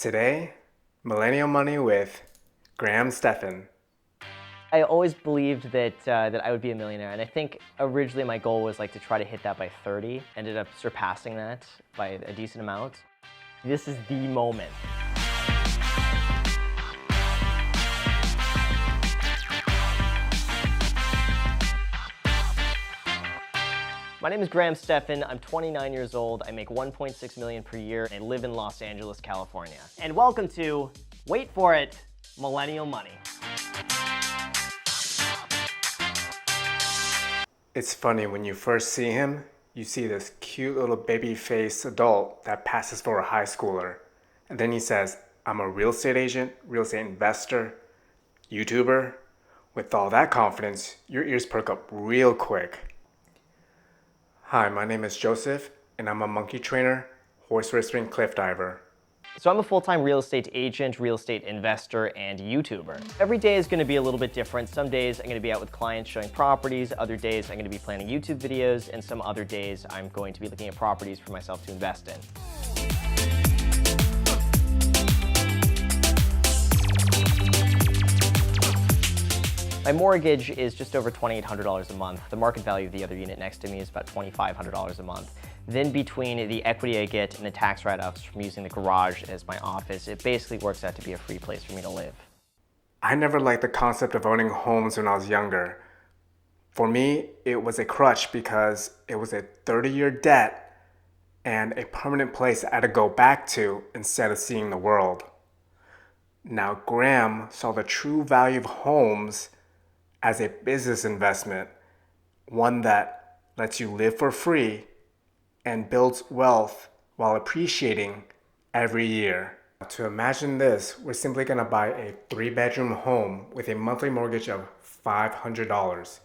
Today, Millennial Money with STEPHAN. I always believed that I would be a millionaire, and I think originally my goal was to try to hit that by 30. Ended up surpassing that by a decent amount. This is the moment. My name is STEPHAN. I'm 29 years old. I make $1.6 million per year and live in Los Angeles, California. And welcome to, wait for it, Millennial Money. It's funny, when you first see him, you see this cute little baby-faced adult that passes for a high schooler. And then he says, I'm a real estate agent, real estate investor, YouTuber. With all that confidence, your ears perk up real quick. Hi, my name is Joseph, and I'm a monkey trainer, horse racer, and cliff diver. So I'm a full-time real estate agent, real estate investor, and YouTuber. Every day is going to be a little bit different. Some days I'm going to be out with clients showing properties, other days I'm going to be planning YouTube videos, and some other days I'm going to be looking at properties for myself to invest in. My mortgage is just over $2,800 a month. The market value of the other unit next to me is about $2,500 a month. Then between the equity I get and the tax write-offs from using the garage as my office, it basically works out to be a free place for me to live. I never liked the concept of owning homes when I was younger. For me, it was a crutch because it was a 30-year debt and a permanent place I had to go back to instead of seeing the world. Now, Graham saw the true value of homes as a business investment, one that lets you live for free and builds wealth while appreciating every year. To imagine this, we're simply gonna buy a 3-bedroom home with a monthly mortgage of $500.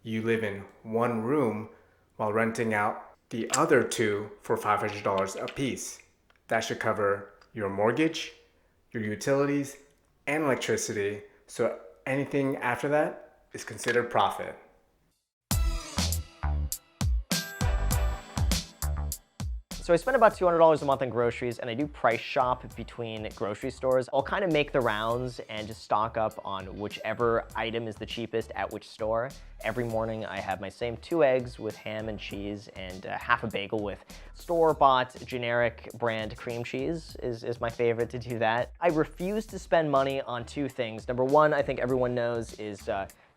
You live in one room while renting out the other 2 for $500 a piece. That should cover your mortgage, your utilities, and electricity, so anything after that is considered profit. So I spend about $200 a month on groceries, and I do price shop between grocery stores. I'll kind of make the rounds and just stock up on whichever item is the cheapest at which store. Every morning I have my same 2 eggs with ham and cheese and half a bagel with store-bought generic brand cream cheese is my favorite to do that. I refuse to spend money on 2 things. Number 1, I think everyone knows, is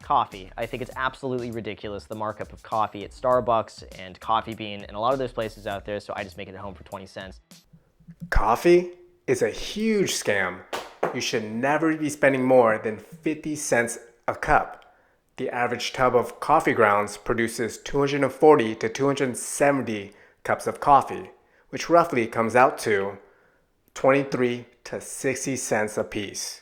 coffee. I think it's absolutely ridiculous, the markup of coffee at Starbucks and Coffee Bean and a lot of those places out there, so I just make it at home for 20 cents. Coffee is a huge scam. You should never be spending more than 50 cents a cup. The average tub of coffee grounds produces 240 to 270 cups of coffee, which roughly comes out to 23 to 60 cents a piece.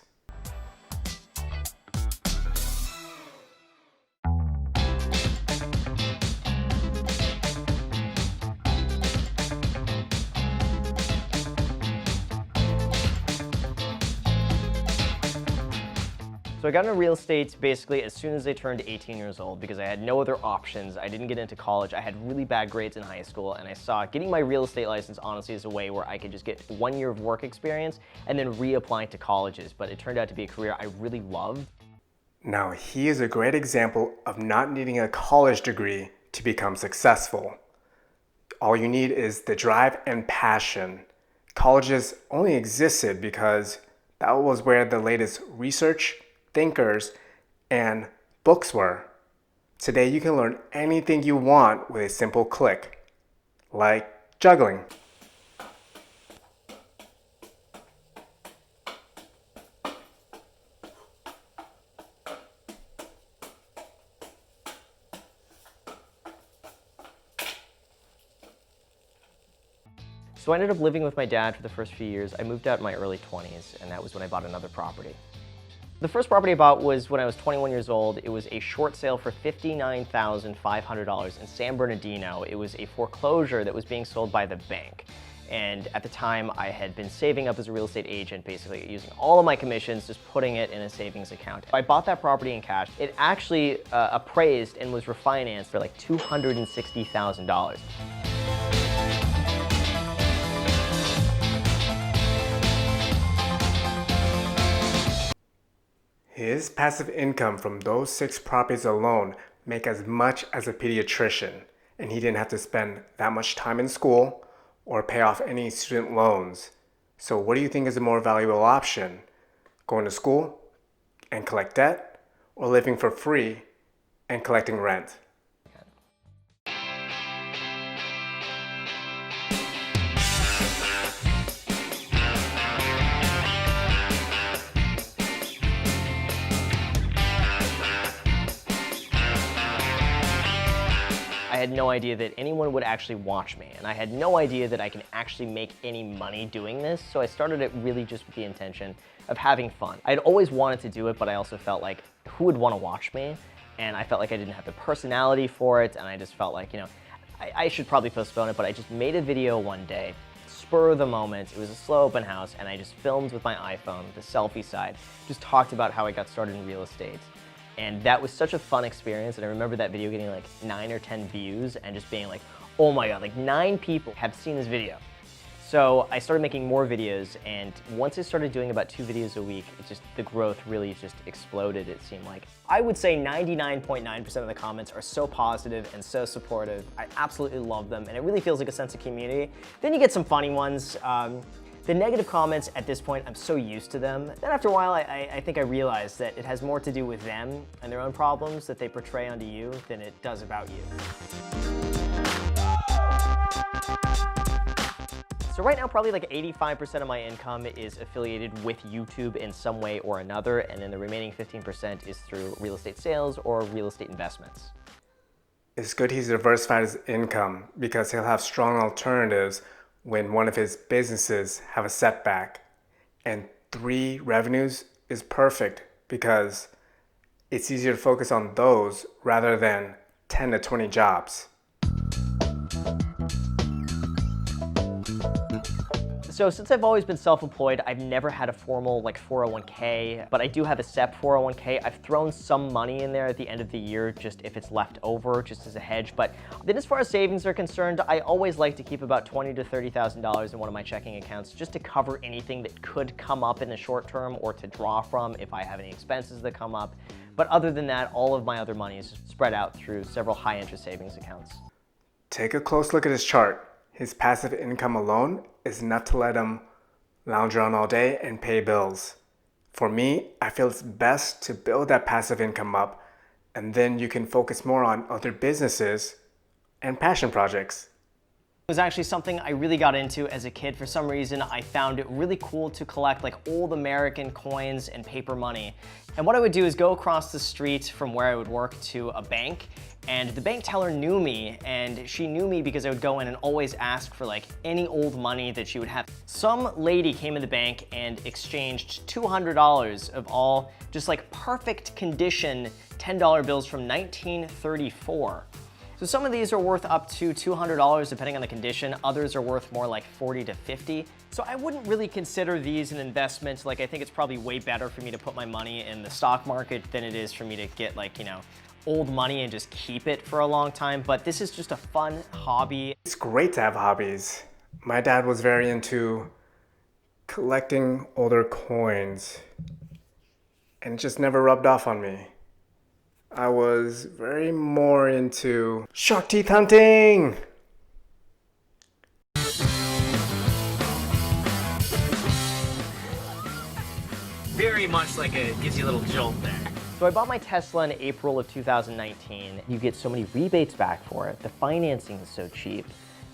So I got into real estate basically as soon as I turned 18 years old because I had no other options. I didn't get into college. I had really bad grades in high school, and I saw getting my real estate license honestly as a way where I could just get 1 year of work experience and then reapplying to colleges. But it turned out to be a career I really loved. Now, he is a great example of not needing a college degree to become successful. All you need is the drive and passion. Colleges only existed because that was where the latest research, thinkers, and books were. Today you can learn anything you want with a simple click, like juggling. So I ended up living with my dad for the first few years. I moved out in my early 20s, and that was when I bought another property. The first property I bought was when I was 21 years old. It was a short sale for $59,500 in San Bernardino. It was a foreclosure that was being sold by the bank. And at the time, I had been saving up as a real estate agent, basically using all of my commissions, just putting it in a savings account. I bought that property in cash. It actually appraised and was refinanced for like $260,000. His passive income from those 6 properties alone make as much as a pediatrician, and he didn't have to spend that much time in school or pay off any student loans. So what do you think is a more valuable option? Going to school and collect debt, or living for free and collecting rent? I had no idea that anyone would actually watch me, and I had no idea that I can actually make any money doing this, so I started it really just with the intention of having fun. I'd always wanted to do it, but I also felt like, who would want to watch me? And I felt like I didn't have the personality for it, and I just felt like, I should probably postpone it, but I just made a video one day, spur of the moment. It was a slow open house, and I just filmed with my iPhone, the selfie side, just talked about how I got started in real estate. And that was such a fun experience, and I remember that video getting like 9 or 10 views and just being like, oh my god, like 9 people have seen this video. So I started making more videos, and once I started doing about 2 videos a week, the growth really just exploded, it seemed like. I would say 99.9% of the comments are so positive and so supportive. I absolutely love them, and it really feels like a sense of community. Then you get some funny ones. The negative comments at this point, I'm so used to them. Then after a while, I think I realized that it has more to do with them and their own problems that they portray onto you than it does about you. So right now, probably like 85% of my income is affiliated with YouTube in some way or another, and then the remaining 15% is through real estate sales or real estate investments. It's good he's diversified his income because he'll have strong alternatives when one of his businesses have a setback. And 3 revenues is perfect because it's easier to focus on those rather than 10 to 20 jobs. So since I've always been self-employed, I've never had a formal like 401k, but I do have a SEP 401k. I've thrown some money in there at the end of the year, just if it's left over, just as a hedge. But then as far as savings are concerned, I always like to keep about $20,000 to $30,000 in one of my checking accounts just to cover anything that could come up in the short term or to draw from if I have any expenses that come up. But other than that, all of my other money is spread out through several high-interest savings accounts. Take a close look at his chart. His passive income alone is enough to let him lounge around all day and pay bills. For me, I feel it's best to build that passive income up, and then you can focus more on other businesses and passion projects. It was actually something I really got into as a kid. For some reason, I found it really cool to collect like old American coins and paper money. And what I would do is go across the street from where I would work to a bank, and the bank teller knew me, and she knew me because I would go in and always ask for like any old money that she would have. Some lady came in the bank and exchanged $200 of all just like perfect condition $10 bills from 1934. So some of these are worth up to $200 depending on the condition. Others are worth more like $40 to $50. So I wouldn't really consider these an investment. Like I think it's probably way better for me to put my money in the stock market than it is for me to get like, old money and just keep it for a long time. But this is just a fun hobby. It's great to have hobbies. My dad was very into collecting older coins, and it just never rubbed off on me. I was very more into shark teeth hunting. Very much like it gives you a little jolt there. So I bought my Tesla in April of 2019. You get so many rebates back for it. The financing is so cheap.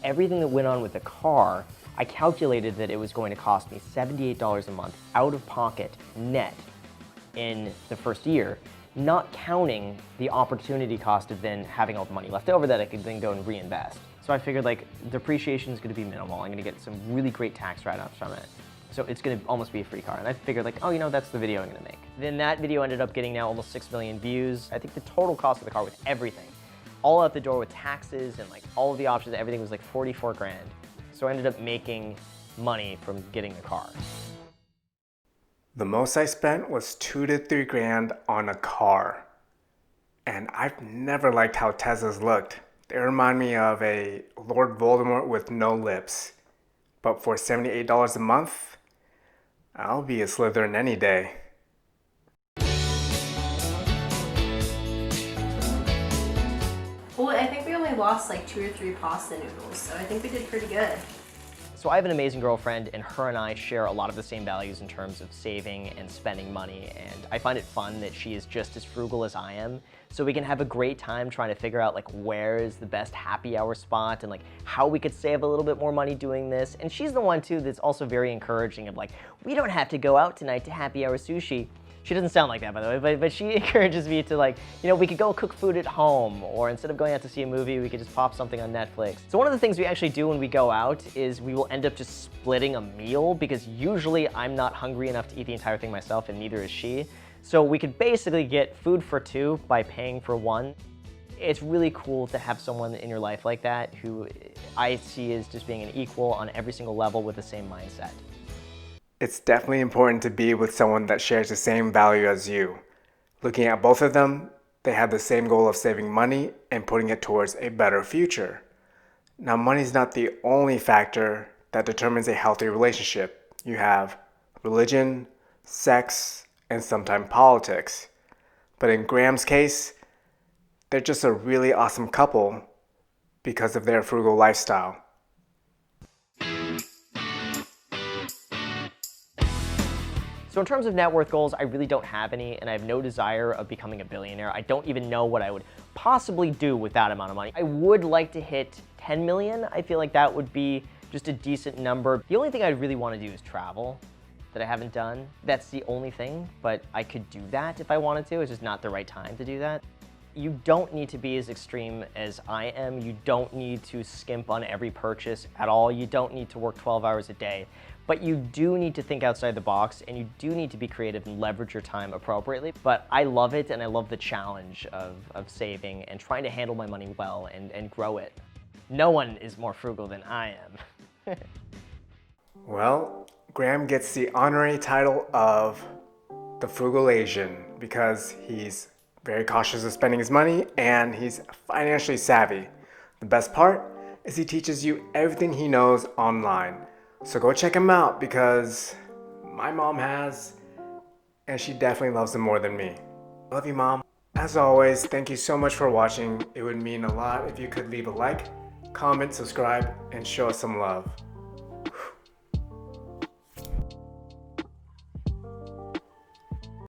Everything that went on with the car, I calculated that it was going to cost me $78 a month out of pocket net in the first year, not counting the opportunity cost of then having all the money left over that I could then go and reinvest. So I figured like depreciation is going to be minimal. I'm going to get some really great tax write-offs from it. So it's going to almost be a free car. And I figured like, oh, that's the video I'm going to make. Then that video ended up getting now almost 6 million views. I think the total cost of the car with everything, all out the door with taxes and like all of the options, everything was like 44 grand. So I ended up making money from getting the car. The most I spent was 2 to 3 grand on a car. And I've never liked how Teslas looked. They remind me of a Lord Voldemort with no lips. But for $78 a month, I'll be a Slytherin any day. Well, I think we only lost like 2 or 3 pasta noodles, so I think we did pretty good. So I have an amazing girlfriend, and her and I share a lot of the same values in terms of saving and spending money, and I find it fun that she is just as frugal as I am, so we can have a great time trying to figure out like where is the best happy hour spot and like how we could save a little bit more money doing this. And she's the one too that's also very encouraging of like, we don't have to go out tonight to happy hour sushi. She doesn't sound like that, by the way, but she encourages me to like, you know, we could go cook food at home, or instead of going out to see a movie, we could just pop something on Netflix. So one of the things we actually do when we go out is we will end up just splitting a meal, because usually I'm not hungry enough to eat the entire thing myself, and neither is she. So we could basically get food for 2 by paying for 1. It's really cool to have someone in your life like that who I see as just being an equal on every single level with the same mindset. It's definitely important to be with someone that shares the same value as you. Looking at both of them, they have the same goal of saving money and putting it towards a better future. Now, money is not the only factor that determines a healthy relationship. You have religion, sex, and sometimes politics. But in Graham's case, they're just a really awesome couple because of their frugal lifestyle. So in terms of net worth goals, I really don't have any, and I have no desire of becoming a billionaire. I don't even know what I would possibly do with that amount of money. I would like to hit 10 million. I feel like that would be just a decent number. The only thing I really want to do is travel, that I haven't done. That's the only thing, but I could do that if I wanted to. It's just not the right time to do that. You don't need to be as extreme as I am. You don't need to skimp on every purchase at all. You don't need to work 12 hours a day. But you do need to think outside the box, and you do need to be creative and leverage your time appropriately. But I love it, and I love the challenge of saving and trying to handle my money well and grow it. No one is more frugal than I am. Well, Graham gets the honorary title of the Frugal Asian because he's very cautious of spending his money and he's financially savvy. The best part is he teaches you everything he knows online. So go check him out because my mom has, and she definitely loves him more than me. Love you, Mom. As always, thank you so much for watching. It would mean a lot if you could leave a like, comment, subscribe, and show us some love.